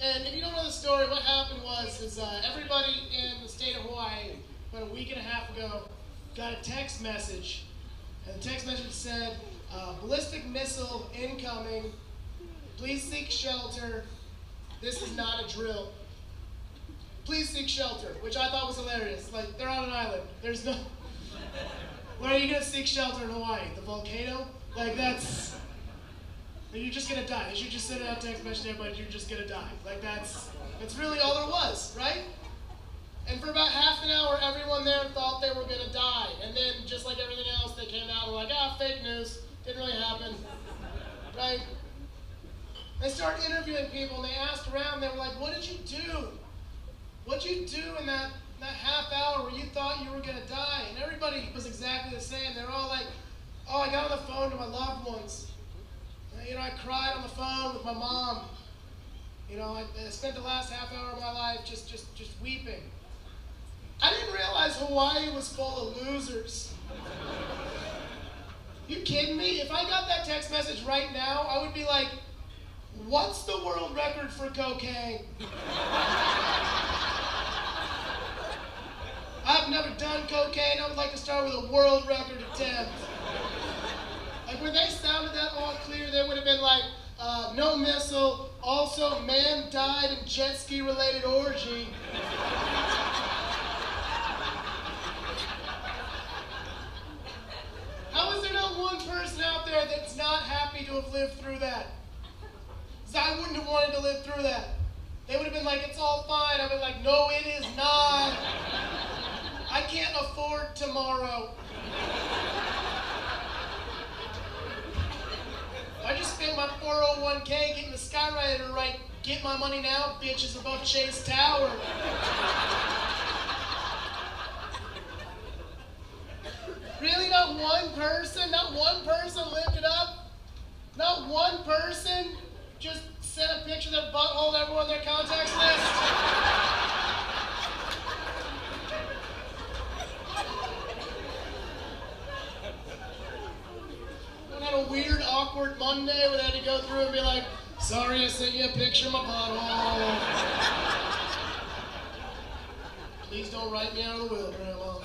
And if you don't know the story, what happened is everybody in the state of Hawaii, about a week and a half ago, got a text message. And the text message said, ballistic missile incoming, please seek shelter, this is not a drill. Please seek shelter, which I thought was hilarious. Like, they're on an island. There's no... Where are you going to seek shelter in Hawaii? The volcano? Like, that's... You're just going to die. They should just send out text message to everybody, you're just going to die. Like, that's really all there was, right? And for about half an hour, everyone there thought they were going to die. And then, just like everything else, they came out and were like, fake news. Didn't really happen. Right? They started interviewing people, and they asked around, they were like, what did you do? What did you do in that half hour where you thought you were going to die? And everybody was exactly the same. They were all like, oh, I got on the phone to my loved ones. I cried on the phone with my mom. I spent the last half hour of my life just weeping. I didn't realize Hawaii was full of losers. You kidding me? If I got that text message right now, I would be like, what's the world record for cocaine? I've never done cocaine. I would like to start with a world record attempt. Like, when they sounded that all clear, they would have been like, no missile, also man died in jet ski related orgy. How is there not one person out there that's not happy to have lived through that? Because I wouldn't have wanted to live through that. They would have been like, it's all fine. I've been like, no, it is not. I can't afford tomorrow. I just spent my 401k getting the Skywriter right. Get my money now, bitches, above Chase Tower. Really, not one person lived it up? Not one person just sent a picture of their butthole to everyone in their contacts list? Had a weird, awkward Monday where they had to go through and be like, sorry, I sent you a picture of my butthole. Please don't write me out of the will, Grandma.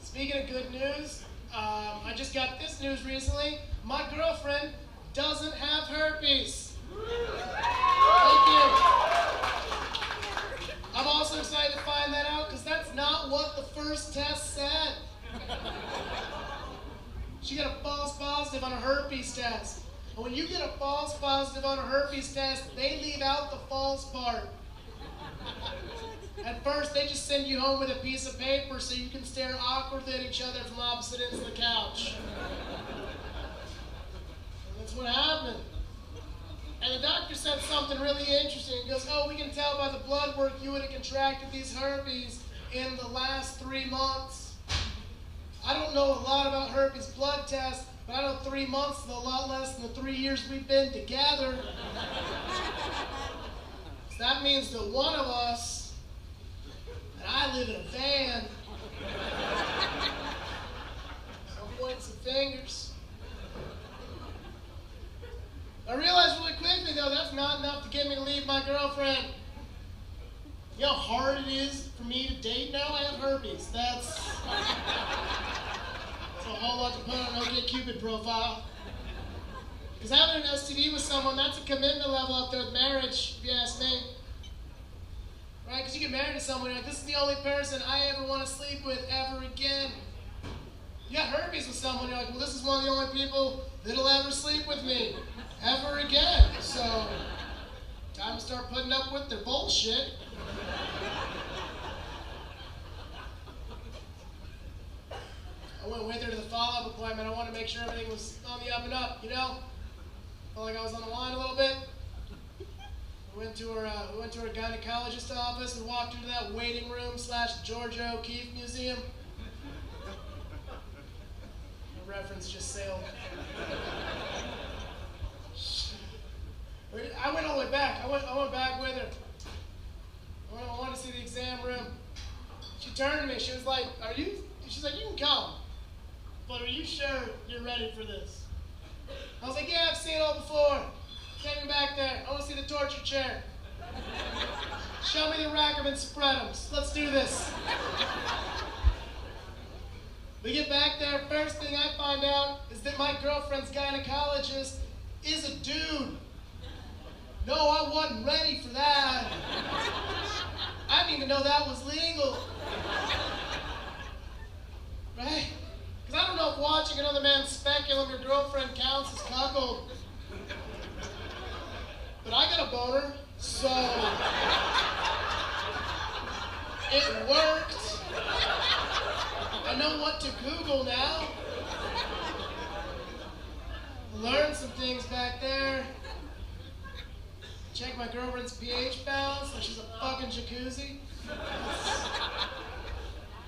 Speaking of good news, I just got this news recently. My girlfriend doesn't have herpes. Thank you. I'm also excited to find that out because that's not what the first test said. She got a false positive on a herpes test. And when you get a false positive on a herpes test, they leave out the false part. At first, they just send you home with a piece of paper so you can stare awkwardly at each other from opposite ends of the couch. And that's what happened. And the doctor said something really interesting. He goes, oh, we can tell by the blood work you would have contracted these herpes in the last 3 months. I don't know a lot about herpes blood tests, but I know 3 months is a lot less than the 3 years we've been together. So that means that one of us, and I live in a van, so I'm pointing some fingers. I realized really quickly, though, that's not enough to get me to leave my girlfriend. You know how hard it is for me to date now? I have herpes. That's a whole lot to put on an OkCupid profile. Because having an STD with someone, that's a commitment level up there with marriage, if you ask me. Right? Because you get married to someone, you're like, this is the only person I ever want to sleep with ever again. You got herpes with someone, you're like, well, this is one of the only people that'll ever sleep with me ever again. So, time to start putting up with their bullshit. I went with her to the follow-up appointment. I wanted to make sure everything was on the up and up, you know? Felt like I was on the line a little bit. We went to her gynecologist office and walked into that waiting room / George O'Keeffe Museum. The reference just sailed. I went all the way back. I went back with her. I wanted to see the exam room. She turned to me. She was like, she's like, you can come, but are you sure you're ready for this? I was like, yeah, I've seen it all before. Take me back there. I want to see the torture chair. Show me the Rackerman spreadums. Let's do this. We get back there. First thing I find out is that my girlfriend's gynecologist is a dude. No, I wasn't ready for that. I didn't even know that was legal. Right? Because I don't know if watching another man's speculum your girlfriend counts as cuckold. But I got a boner, so it worked. I know what to Google now. Learned some things back there. Check my girlfriend's pH balance, like she's a fucking jacuzzi.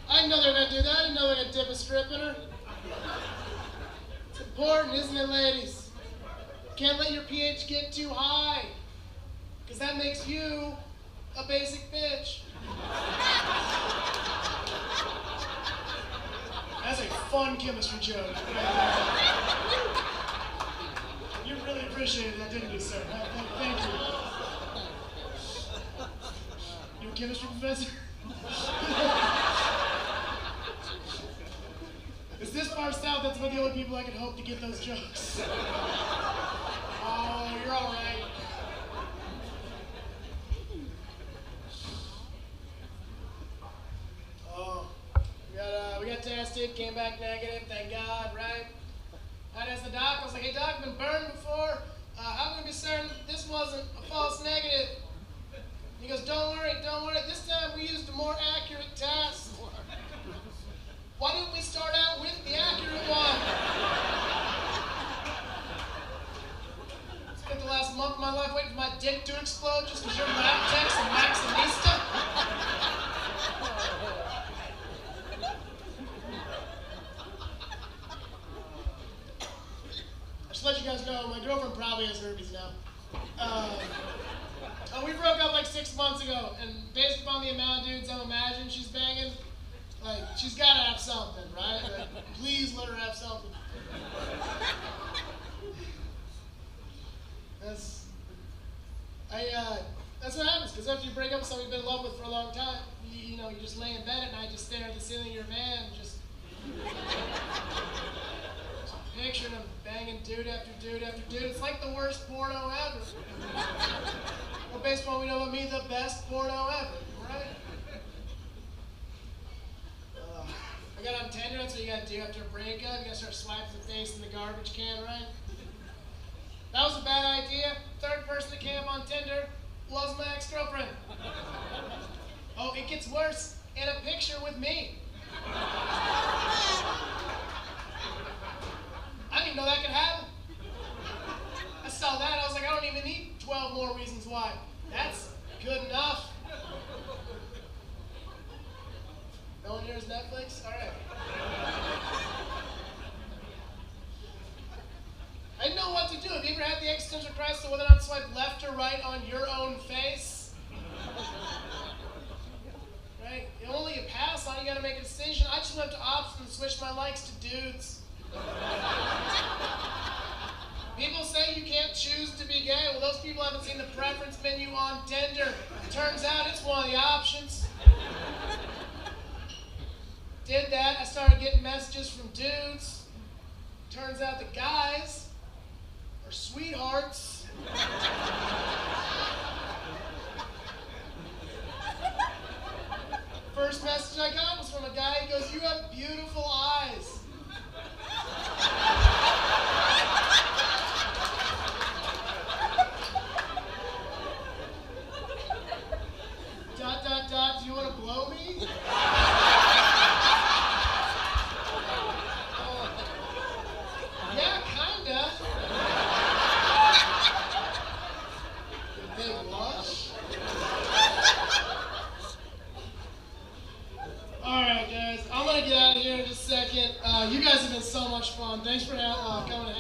I didn't know they were gonna do that. I didn't know they were gonna dip a strip in her. It's important, isn't it, ladies? Can't let your pH get too high, because that makes you a basic bitch. That's a fun chemistry joke. You really appreciated that, didn't you, sir? Thank you. You a chemistry professor? Is this far south? That's about the only people I could hope to get those jokes. Oh, you're all right. Oh, we got tested, came back negative, thank God, right? I asked the doc, I was like, hey doc, I've been burned before. I'm concerned this wasn't a false negative. He goes, don't worry, this time we used a more accurate test. Why didn't we start out with the accurate one? Spent the last month of my life waiting for my dick to explode just because you're lab techs and Maximista. Just let you guys know, my girlfriend probably has herpes now. We broke up like 6 months ago, and based upon the amount of dudes I'm imagining she's banging, like, she's gotta have something, right? Like, please let her have something. That's what happens, because after you break up with somebody you've been in love with for a long time, you just lay in bed at night, just stare at the ceiling of your van, just picturing them banging dude after dude after dude. It's like the worst porno ever. Well, based on what we know about me, the best porno ever, right? I got on Tinder, that's what you gotta do after a breakup. You gotta start swiping the face in the garbage can, right? That was a bad idea. Third person that came up on Tinder was my ex-girlfriend. Oh, it gets worse. In a picture with me. I didn't even know that could happen. I saw that, I was like, I don't even need 12 more reasons why. That's good enough. No one here is Netflix? All right. I didn't know what to do. Have you ever had the existential crisis of whether or not to swipe left or right on your own face? Right? Only a pass on, you gotta make a decision. I just went to options and switched my likes to dudes. People say you can't choose to be gay. Well, those people haven't seen the preference menu on Tinder. Turns out it's one of the options. Did that, I started getting messages from dudes. Turns out the guys are sweethearts. First message I got was from a guy who goes, "You have beautiful eyes." Do you want to blow me? Yeah, kinda. Big lush. Alright guys, I'm gonna get out of here in just a second. You guys have been so much fun. Thanks for coming